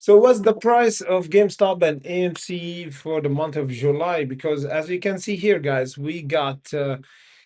So what's the price of GameStop and AMC for the month of July? Because as you can see here, guys, we got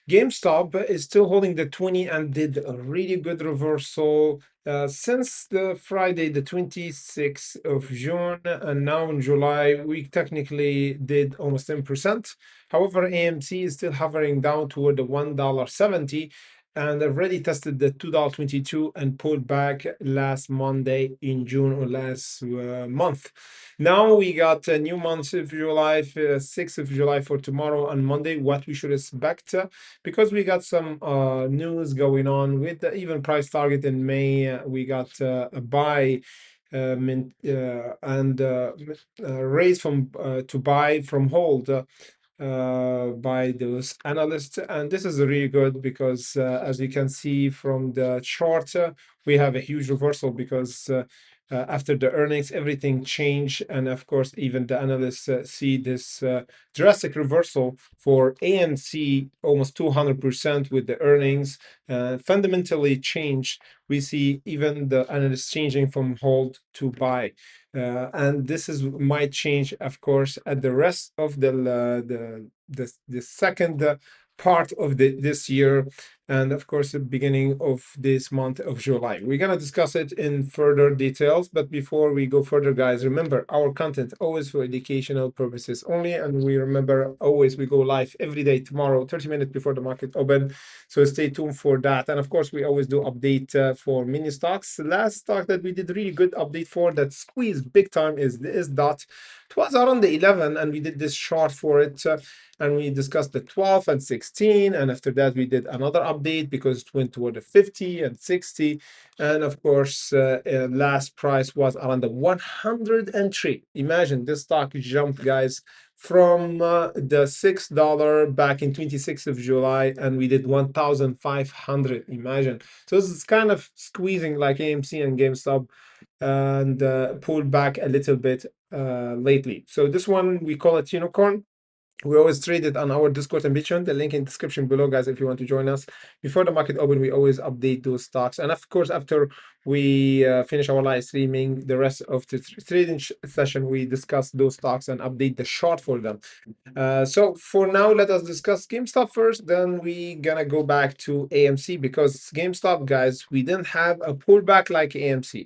GameStop is still holding the 20 and did a really good reversal since the Friday, the 26th of June, and now in July, we technically did almost 10%. However, AMC is still hovering down toward the $1.70 and already tested the $2.22 and pulled back last Monday in June or last month. Now we got a new month of July, 6th of July for tomorrow and Monday, what we should expect because we got some news going on with the even price target in May. We got a buy and raise from to buy from hold by those analysts. And this is really good because, as you can see from the chart, we have a huge reversal because after the earnings, everything changed. And of course, even the analysts see this drastic reversal for AMC, almost 200% with the earnings fundamentally changed. We see even the analysts changing from hold to buy. And this is might change, of course, at the rest of the second part of this year, and of course the beginning of this month of July. We're gonna discuss it in further details, but before we go further, guys, remember our content always for educational purposes only, and we remember always we go live every day tomorrow, 30 minutes before the market open. So stay tuned for that. And of course, we always do update for mini stocks. The last stock that we did really good update for that squeezed big time is this dot. It was around the 11 and we did this chart for it. And we discussed the 12 and 16. And after that, we did another update because it went toward the 50 and 60. And of course, last price was around the 103. Imagine this stock jumped, guys, from the $6 back in 26th of July, and we did 1,500. Imagine. So this is kind of squeezing like AMC and GameStop and pulled back a little bit lately. So this one, we call it unicorn. We always trade it on our Discord and Patreon. The link in description below, guys, if you want to join us. Before the market open, we always update those stocks. And of course, after we finish our live streaming, the rest of the trading session, we discuss those stocks and update the chart for them. So for now, let us discuss GameStop first. Then we gonna go back to AMC because GameStop, guys, we didn't have a pullback like AMC.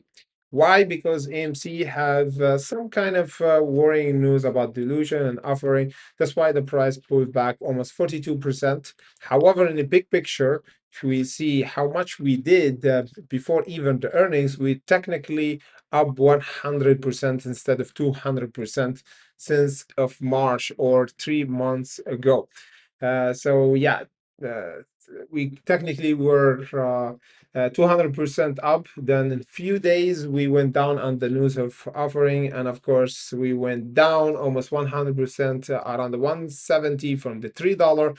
Why? Because AMC have some kind of worrying news about dilution and offering. That's why the price pulled back almost 42%. However, in the big picture, if we see how much we did before even the earnings, we technically up 100% instead of 200% since of March or 3 months ago. So yeah, uh, we technically were 200% up. Then in a few days, we went down on the news of offering. And of course, we went down almost 100% around the 170 from the $3.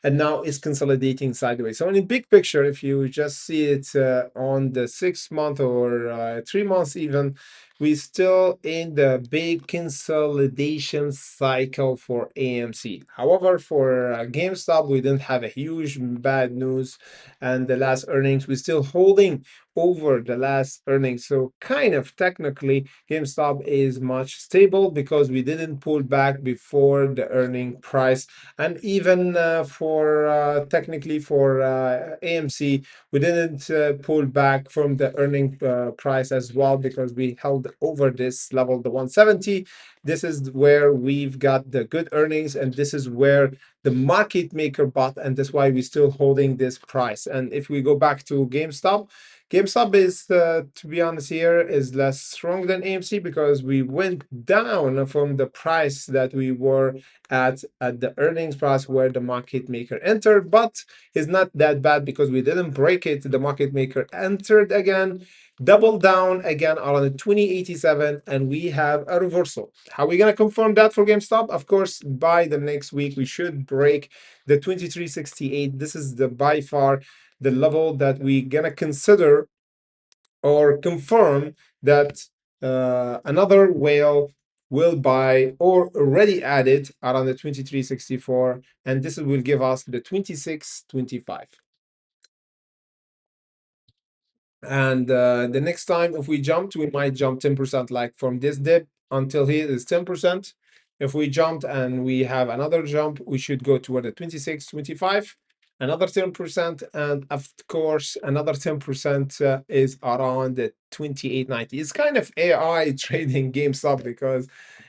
And now it's consolidating sideways. So in the big picture, if you just see it on the 6 month or 3 months even, we still in the big consolidation cycle for AMC. However, for GameStop, we didn't have a huge bad news, and the last earnings we're still holding over the last earnings. So kind of technically, GameStop is much stable because we didn't pull back before the earning price, and even for technically for AMC, we didn't pull back from the earning price as well because we held over this level, the 170. This is where we've got the good earnings, and this is where the market maker bought, and that's why we're still holding this price. And if we go back to GameStop, GameStop is, to be honest here, is less strong than AMC because we went down from the price that we were at the earnings price where the market maker entered, but it's not that bad because we didn't break it. The market maker entered again, doubled down again around 2087, and we have a reversal. How are we going to confirm that for GameStop? Of course, by the next week, we should break the 2368. This is the by far the level that we're going to consider or confirm that another whale will buy or already added around the 2364, and this will give us the 2625. And the next time if we jumped, we might jump 10%, like from this dip until here is 10%. If we jumped and we have another jump, we should go toward the 26, 25, another 10%, and of course another 10% is around the 28.90. It's kind of AI trading GameStop, because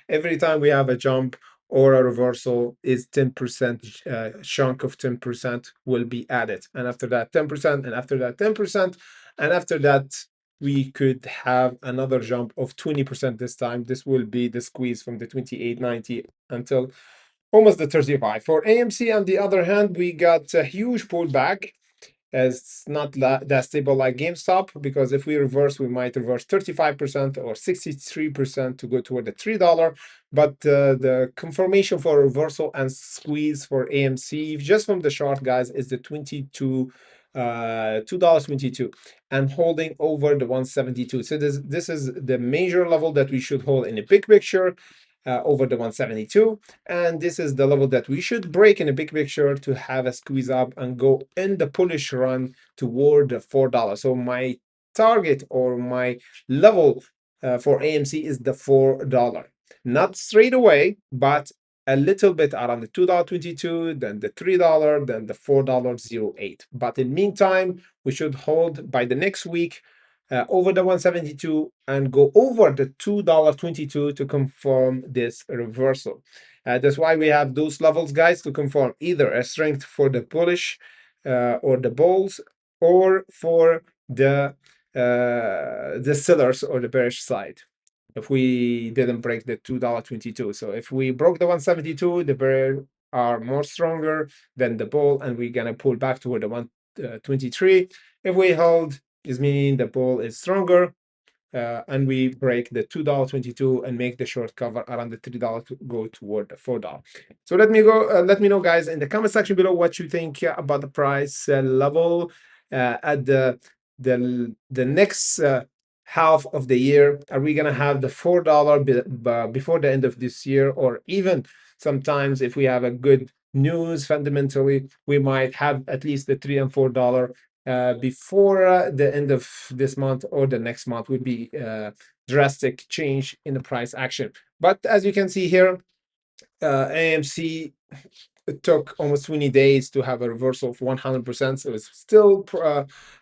every time we have a jump or a reversal is 10% chunk of 10% will be added, and after that 10%, and after that 10%, and after that we could have another jump of 20% this time. This will be the squeeze from the 28.90 until almost the 35. For AMC, on the other hand, we got a huge pullback, as it's not that stable like GameStop, because if we reverse, we might reverse 35% or 63% to go toward the $3. But the confirmation for reversal and squeeze for AMC, just from the chart, guys, is the 22, $2.22, and holding over the 172. So this is the major level that we should hold in a big picture, over the 172. And this is the level that we should break in a big picture to have a squeeze up and go in the bullish run toward the $4. So my target or my level for AMC is the $4. Not straight away, but a little bit around the $2.22, then the $3, then the $4.08. But in meantime, we should hold by the next week over the 172 and go over the $2.22 to confirm this reversal. That's why we have those levels, guys, to confirm either a strength for the bullish or the bulls, or for the sellers or the bearish side, if we didn't break the $2.22. So if we broke the 172, the bear are more stronger than the bull, and we're gonna pull back toward the 123. If we hold, is meaning the bull is stronger, and we break the $2.22 and make the short cover around the $3 to go toward the $4. So let me know, guys, in the comment section below what you think about the price level at the next half of the year. Are we gonna have the $4 before the end of this year, or even sometimes if we have a good news fundamentally, we might have at least the $3 and $4 before the end of this month, or the next month would be drastic change in the price action. But as you can see here, AMC, it took almost 20 days to have a reversal of 100%. So it's still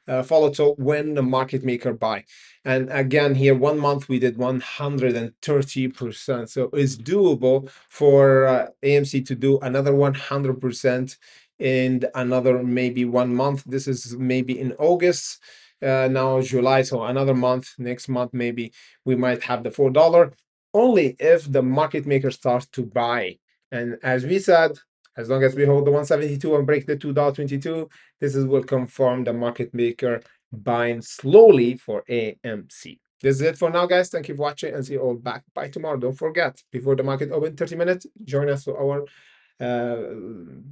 volatile when the market maker buy. And again, here 1 month we did 130%. So it's doable for AMC to do another 100% in another maybe 1 month. This is maybe in August. Now July, so another month. Next month maybe we might have the $4, only if the market maker starts to buy. And as we said, as long as we hold the 172 and break the $2.22, this will confirm the market maker buying slowly for AMC. This is it for now, guys. Thank you for watching, and see you all back by tomorrow. Don't forget, before the market open 30 minutes, join us for our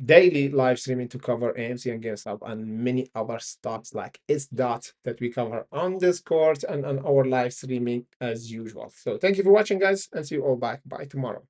daily live streaming to cover AMC and GameStop and many other stocks like dot that we cover on Discord and on our live streaming as usual. So thank you for watching, guys, and see you all back by tomorrow.